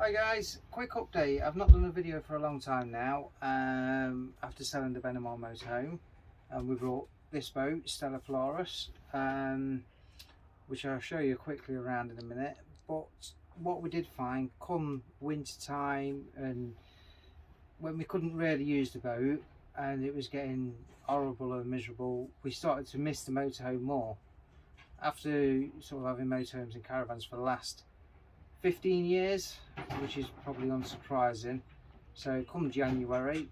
Hi guys, quick update. I've not done a video for a long time now after selling the Benimar motorhome, and we brought this boat, Stella Polaris, which I'll show you quickly around in a minute. But what we did find come winter time, and when we couldn't really use the boat and it was getting horrible and miserable, we started to miss the motorhome more. After sort of having motorhomes and caravans for the last 15 years, which is probably unsurprising. So come January,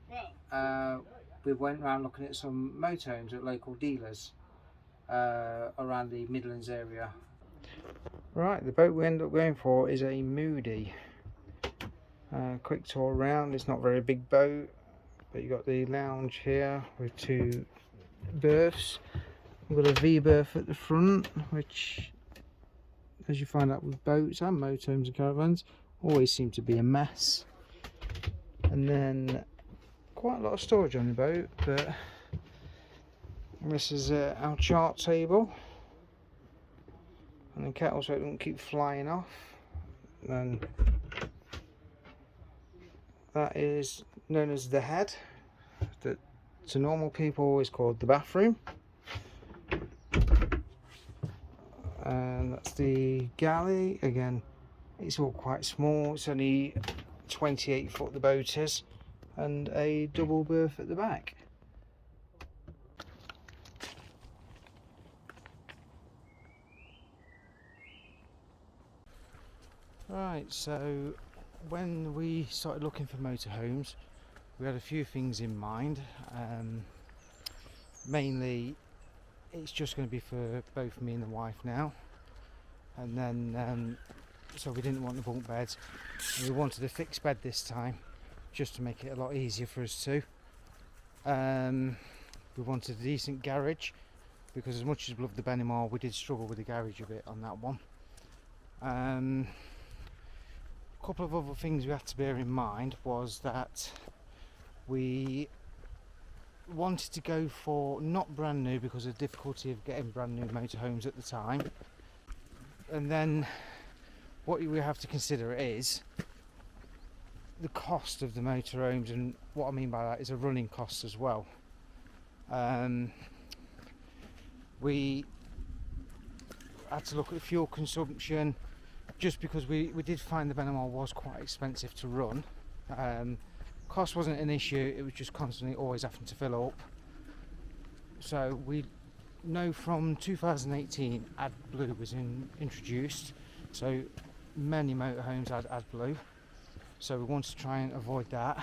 we went around looking at some motorhomes at local dealers around the Midlands area. Right, the boat we ended up going for is a Moody. Quick tour around. It's not a very big boat, but you got the lounge here with two berths. We've got a V berth at the front, which, as you find out with boats and motorhomes and caravans, always seem to be a mess. And then quite a lot of storage on the boat, but this is our chart table and the kettle, so it doesn't keep flying off. And that is known as the head, that to normal people is called the bathroom. And that's the galley. Again, it's all quite small. It's only 28 foot the boat is, and a double berth at the back. Right, so when we started looking for motorhomes, we had a few things in mind. Mainly it's just going to be for both me and the wife now, and then so we didn't want the bunk beds. We wanted a fixed bed this time, just to make it a lot easier for us too. We wanted a decent garage, because as much as we loved the Benimar, we did struggle with the garage a bit on that one. A couple of other things we had to bear in mind was that we wanted to go for not brand new because of the difficulty of getting brand new motorhomes at the time. And then what we have to consider is the cost of the motorhomes, and what I mean by that is a running cost as well. We had to look at fuel consumption, just because we did find the Benimar was quite expensive to run. Cost wasn't an issue, it was just constantly always having to fill up. So we know from 2018 AdBlue was introduced, so many motorhomes had AdBlue, so we wanted to try and avoid that.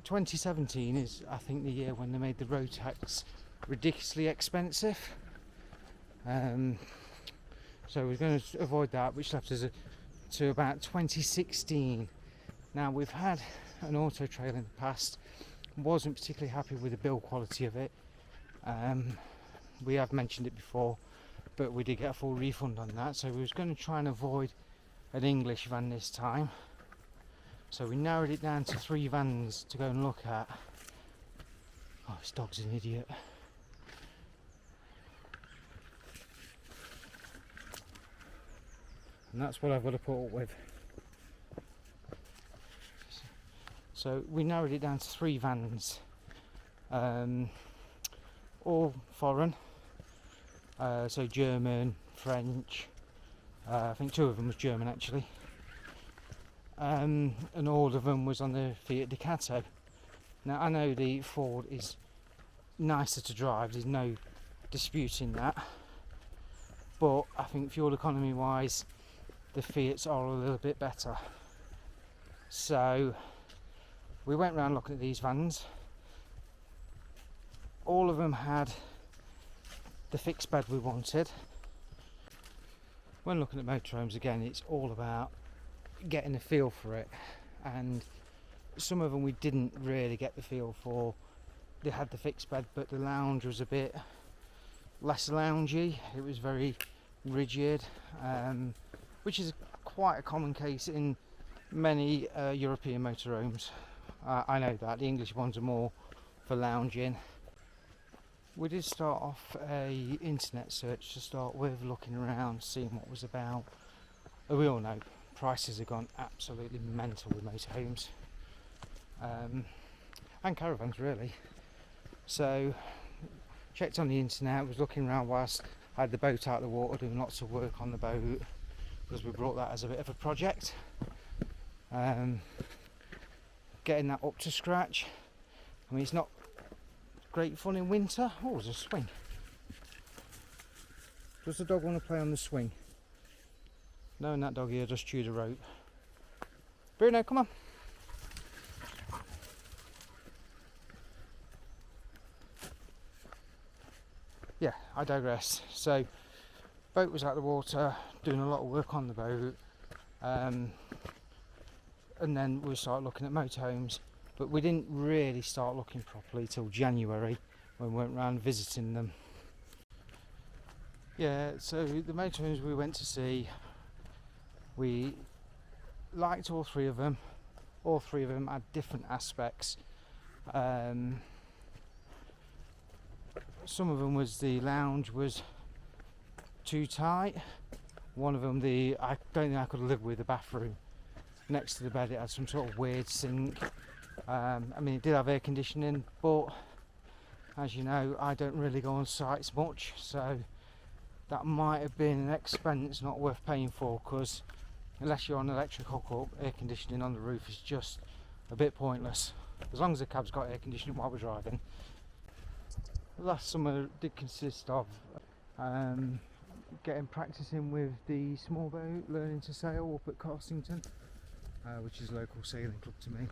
2017 is, I think, the year when they made the road tax ridiculously expensive, so we're going to avoid that, which left us to about 2016. Now, we've had an auto trailer in the past, wasn't particularly happy with the build quality of it. We have mentioned it before, but we did get a full refund on that, so we was going to try and avoid an English van this time. So we narrowed it down to 3 vans to go and look at. Oh, this dog's an idiot. And that's what I've got to put up with. So we narrowed it down to 3 vans, all foreign, so German, French, I think 2 of them was German actually, and all of them was on the Fiat Ducato. Now, I know the Ford is nicer to drive, there's no disputing that, but I think fuel economy wise the Fiats are a little bit better. So we went round looking at these vans. All of them had the fixed bed we wanted. When looking at motorhomes, again, it's all about getting a feel for it, and some of them we didn't really get the feel for. They had the fixed bed, but the lounge was a bit less loungy. It was very rigid, which is quite a common case in many European motorhomes. I know that the English ones are more for lounging. We did start off a internet search to start with, looking around, seeing what was about. We all know prices have gone absolutely mental with motorhomes and caravans really. So checked on the internet, was looking around whilst I had the boat out of the water, doing lots of work on the boat because we brought that as a bit of a project. Getting that up to scratch. I mean, it's not great fun in winter. Oh, there's a swing. Does the dog want to play on the swing? No, and that dog here just chewed a rope. Bruno, come on. Yeah, I digress. So, boat was out of the water, doing a lot of work on the boat, and then we started looking at motorhomes, but we didn't really start looking properly till January when we went round visiting them. Yeah, so the motorhomes we went to see, we liked all three of them. All three of them had different aspects. Some of them was the lounge was too tight. One of them, I don't think I could live with the bathroom next to the bed. It had some sort of weird sink. I mean, it did have air conditioning, but as you know, I don't really go on sites much, so that might have been an expense not worth paying for, because unless you're on electric hookup, air conditioning on the roof is just a bit pointless, as long as the cab's got air conditioning while we're driving. Last summer did consist of practicing with the small boat, learning to sail up at Carsington, which is a local sailing club to me.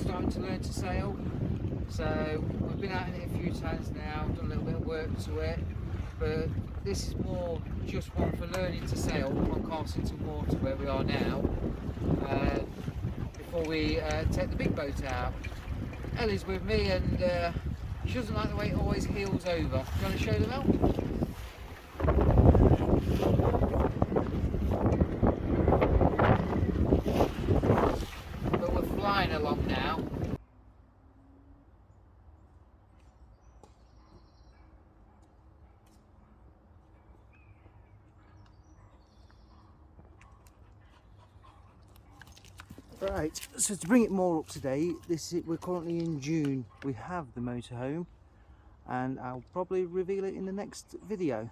Starting to learn to sail, so we've been out in it a few times now, done a little bit of work to it, but this is more just one for learning to sail on Carsington Water where we are now, before we take the big boat out. Ellie's with me, and she doesn't like the way it always heels over. Do you want to show them out? But we're flying along now. Right, so to bring it more up to date, we're currently in June. We have the motorhome, and I'll probably reveal it in the next video.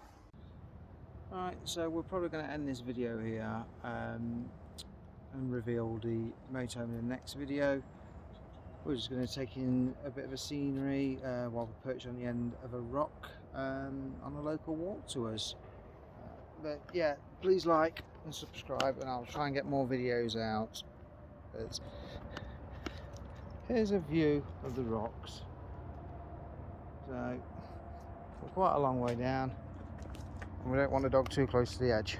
Alright, so we're probably going to end this video here and reveal the motorhome in the next video. We're just going to take in a bit of a scenery while we're perched on the end of a rock on a local walk to us. But yeah, please like and subscribe, and I'll try and get more videos out. But here's a view of the rocks. So we're quite a long way down, and we don't want the dog too close to the edge.